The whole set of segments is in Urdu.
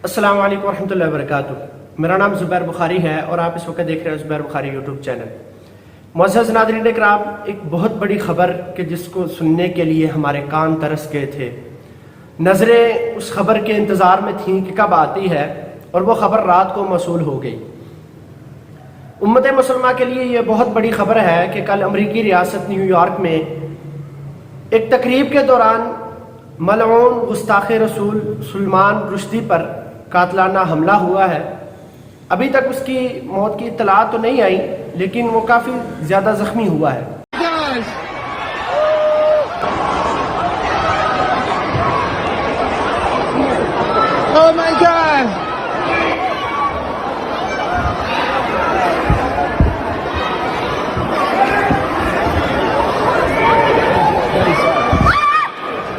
السلام علیکم ورحمۃ اللہ وبرکاتہ۔ میرا نام زبیر بخاری ہے اور آپ اس وقت دیکھ رہے ہیں زبیر بخاری یوٹیوب چینل۔ معزز ناظرین کرام، ایک بہت بڑی خبر کہ جس کو سننے کے لیے ہمارے کان ترس گئے تھے، نظریں اس خبر کے انتظار میں تھیں کہ کب آتی ہے، اور وہ خبر رات کو موصول ہو گئی۔ امت مسلمہ کے لیے یہ بہت بڑی خبر ہے کہ کل امریکی ریاست نیو یارک میں ایک تقریب کے دوران ملعون گستاخ رسول سلمان رشدی پر قاتلانہ حملہ ہوا ہے۔ ابھی تک اس کی موت کی اطلاع تو نہیں آئی، لیکن وہ کافی زیادہ زخمی ہوا ہے۔ Oh my God!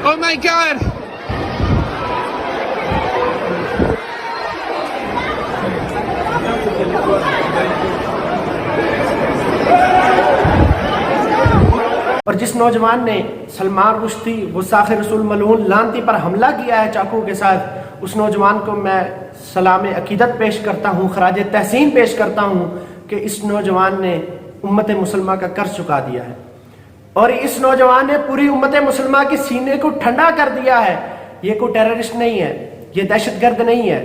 Oh my God! اور جس نوجوان نے سلمان رشدی گستاخ رسول ملعون لعنتی پر حملہ کیا ہے چاقو کے ساتھ، اس نوجوان کو میں سلام عقیدت پیش کرتا ہوں، خراج تحسین پیش کرتا ہوں کہ اس نوجوان نے امت مسلمہ کا قرض چکا دیا ہے، اور اس نوجوان نے پوری امت مسلمہ کے سینے کو ٹھنڈا کر دیا ہے۔ یہ کوئی ٹیررسٹ نہیں ہے، یہ دہشت گرد نہیں ہے،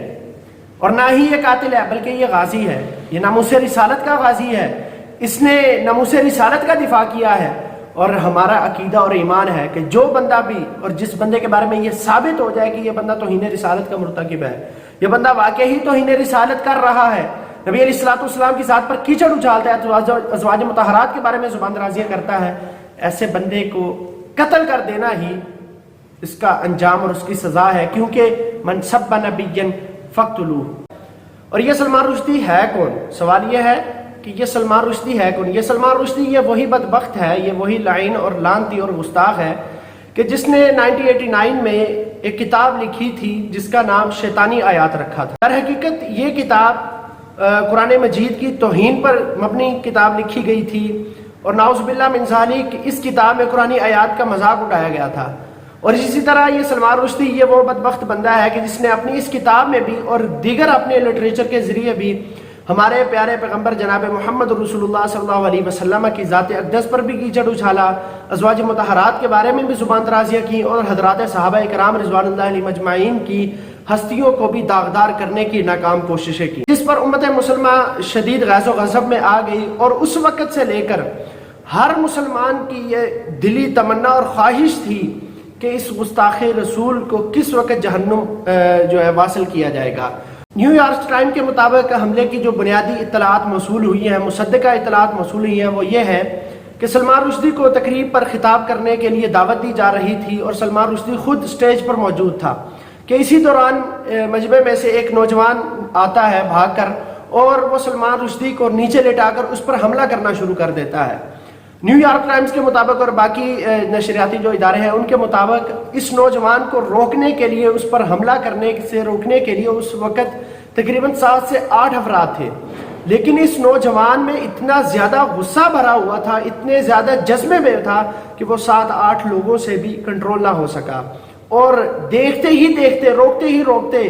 اور نہ ہی یہ قاتل ہے، بلکہ یہ غازی ہے، یہ ناموس رسالت کا غازی ہے۔ اس نے ناموس رسالت کا دفاع کیا ہے، اور ہمارا عقیدہ اور ایمان ہے کہ جو بندہ بھی اور جس بندے کے بارے میں یہ ثابت ہو جائے کہ یہ بندہ توہین رسالت کا مرتکب ہے، یہ بندہ واقعی توہین رسالت کر رہا ہے، نبی علیہ الصلوۃ والسلام کی ذات پر کیچڑ اچھالتا ہے، ازواج مطہرات کے بارے میں زبان درازیاں کرتا ہے، ایسے بندے کو قتل کر دینا ہی اس کا انجام اور اس کی سزا ہے، کیونکہ من سب نبی فاقتلوہ۔ اور یہ سلمان رشدی ہے کون؟ سوال یہ ہے کہ یہ سلمان رشدی ہے کون؟ یہ سلمان رشدی یہ وہی بدبخت ہے، یہ وہی لعین اور لعنتی اور گستاخ ہے کہ جس نے 1989 میں ایک کتاب لکھی تھی جس کا نام شیطانی آیات رکھا تھا۔ در حقیقت یہ کتاب قرآن مجید کی توہین پر مبنی کتاب لکھی گئی تھی، اور نعوذ باللہ من ذالک اس کتاب میں قرآنی آیات کا مذاق اڑایا گیا تھا۔ اور اسی طرح یہ سلمان رشدی یہ وہ بدبخت بندہ ہے کہ جس نے اپنی اس کتاب میں بھی اور دیگر اپنے لٹریچر کے ذریعے بھی ہمارے پیارے پیغمبر جناب محمد رسول اللہ صلی اللہ علیہ وسلم کی ذات اقدس پر بھی کیچڑ اچھالا، ازواج مطہرات کے بارے میں بھی زبان درازیاں کی، اور حضرات صحابہ کرام رضوان اللہ علیہ مجمعین کی ہستیوں کو بھی داغدار کرنے کی ناکام کوششیں کی، جس پر امت مسلمہ شدید غیظ و غضب میں آ گئی۔ اور اس وقت سے لے کر ہر مسلمان کی یہ دلی تمنا اور خواہش تھی کہ اس گستاخ رسول کو کس وقت جہنم واصل کیا جائے گا۔ نیو یارک ٹائم کے مطابق حملے کی جو بنیادی اطلاعات موصول ہوئی ہیں، مصدقہ اطلاعات موصول ہوئی ہیں، وہ یہ ہے کہ سلمان رشدی کو تقریب پر خطاب کرنے کے لیے دعوت دی جا رہی تھی، اور سلمان رشدی خود سٹیج پر موجود تھا کہ اسی دوران مجمع میں سے ایک نوجوان آتا ہے بھاگ کر، اور وہ سلمان رشدی کو نیچے لٹا کر اس پر حملہ کرنا شروع کر دیتا ہے۔ نیو یارک ٹائمز کے مطابق اور باقی نشریاتی جو ادارے ہیں ان کے مطابق اس نوجوان کو روکنے کے لیے، اس پر حملہ کرنے سے روکنے کے لیے اس وقت تقریباً 7 سے 8 افراد تھے، لیکن اس نوجوان میں اتنا زیادہ غصہ بھرا ہوا تھا، اتنے زیادہ جذبے میں تھا کہ وہ 7-8 لوگوں سے بھی کنٹرول نہ ہو سکا، اور دیکھتے ہی دیکھتے، روکتے ہی روکتے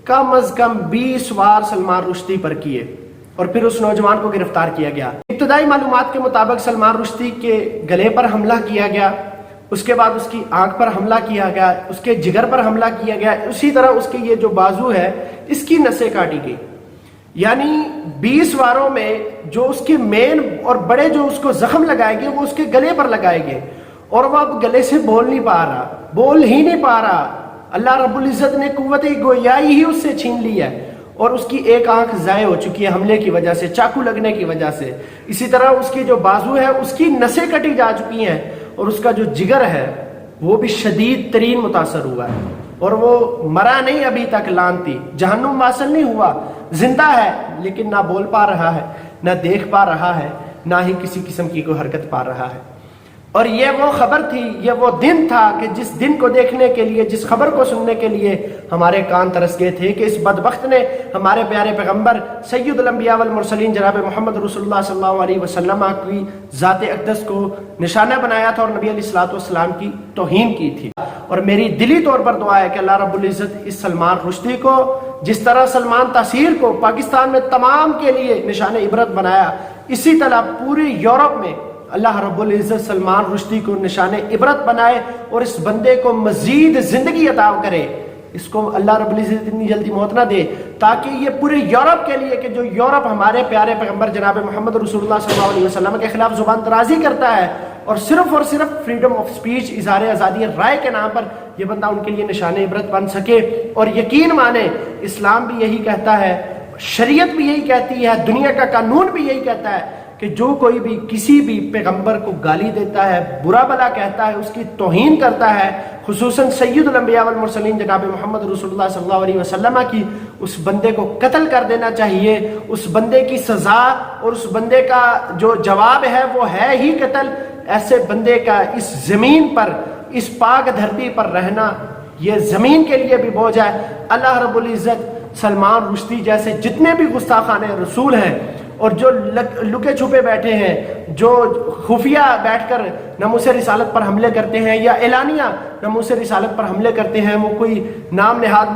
کم از کم 20 وار سلمان رشدی پر کیے، اور پھر اس نوجوان کو گرفتار کیا گیا۔ ابتدائی معلومات کے مطابق سلمان رشدی کے گلے پر حملہ کیا گیا، اس کے بعد اس کی آنکھ پر حملہ کیا گیا، اس کے جگر پر حملہ کیا گیا، اسی طرح اس کے یہ جو بازو ہے اس کی نسیں کاٹی گئی، یعنی 20 واروں میں جو اس کے مین اور بڑے جو اس کو زخم لگائے گئے وہ اس کے گلے پر لگائے گئے، اور وہ اب گلے سے بول نہیں پا رہا، بول ہی نہیں پا رہا۔ اللہ رب العزت نے قوت گویائی ہی اس سے چھین لی ہے، اور اس کی ایک آنکھ ضائع ہو چکی ہے حملے کی وجہ سے، چاقو لگنے کی وجہ سے۔ اسی طرح اس کی جو بازو ہے اس کی نسیں کٹی جا چکی ہیں، اور اس کا جو جگر ہے وہ بھی شدید ترین متاثر ہوا ہے، اور وہ مرا نہیں ابھی تک، لعنتی جہنم واصل نہیں ہوا، زندہ ہے، لیکن نہ بول پا رہا ہے، نہ دیکھ پا رہا ہے، نہ ہی کسی قسم کی کوئی حرکت پا رہا ہے۔ اور یہ وہ خبر تھی، یہ وہ دن تھا کہ جس دن کو دیکھنے کے لیے، جس خبر کو سننے کے لیے ہمارے کان ترس گئے تھے کہ اس بدبخت نے ہمارے پیارے پیغمبر سید الانبیاء والمرسلین جناب محمد رسول اللہ صلی اللہ علیہ وسلم کی ذات اقدس کو نشانہ بنایا تھا اور نبی علیہ الصلوۃ والسلام کی توہین کی تھی۔ اور میری دلی طور پر دعا ہے کہ اللہ رب العزت اس سلمان رشدی کو، جس طرح سلمان تحصیل کو پاکستان میں تمام کے لیے نشان عبرت بنایا، اسی طرح پوری یورپ میں اللہ رب العزت سلمان رشدی کو نشان عبرت بنائے اور اس بندے کو مزید زندگی عطا کرے، اس کو اللہ رب العزت اتنی جلدی موت نہ دے تاکہ یہ پورے یورپ کے لیے، کہ جو یورپ ہمارے پیارے پیغمبر جناب محمد رسول اللہ صلی اللہ علیہ وسلم کے خلاف زبان درازی کرتا ہے اور صرف فریڈم آف سپیچ، اظہار آزادی رائے کے نام پر یہ بندہ ان کے لیے نشان عبرت بن سکے۔ اور یقین مانے اسلام بھی یہی کہتا ہے، شریعت بھی یہی کہتی ہے، دنیا کا قانون بھی یہی کہتا ہے کہ جو کوئی بھی کسی بھی پیغمبر کو گالی دیتا ہے، برا بلا کہتا ہے، اس کی توہین کرتا ہے، خصوصاً سید الانبیاء والمرسلین جناب محمد رسول اللہ صلی اللہ علیہ وسلم کی، اس بندے کو قتل کر دینا چاہیے۔ اس بندے کی سزا اور اس بندے کا جو جواب ہے وہ ہے ہی قتل۔ ایسے بندے کا اس زمین پر، اس پاک دھرتی پر رہنا یہ زمین کے لیے بھی بوجھ ہے۔ اللہ رب العزت سلمان رشدی جیسے جتنے بھی گستاخان رسول ہیں اور جو لکے چھپے بیٹھے ہیں، جو خفیہ بیٹھ کر ناموس رسالت پر حملے کرتے ہیں یا اعلانیہ ناموس رسالت پر حملے کرتے ہیں، وہ کوئی نام نہاد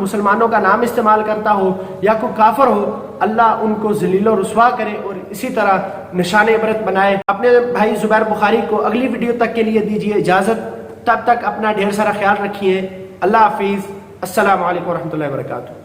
مسلمانوں کا نام استعمال کرتا ہو یا کوئی کافر ہو، اللہ ان کو ذلیل و رسوا کرے اور اسی طرح نشان عبرت بنائے۔ اپنے بھائی زبیر بخاری کو اگلی ویڈیو تک کے لیے دیجیے اجازت، تب تک اپنا ڈھیر سارا خیال رکھیے۔ اللہ حافظ، السلام علیکم ورحمۃ اللہ وبرکاتہ۔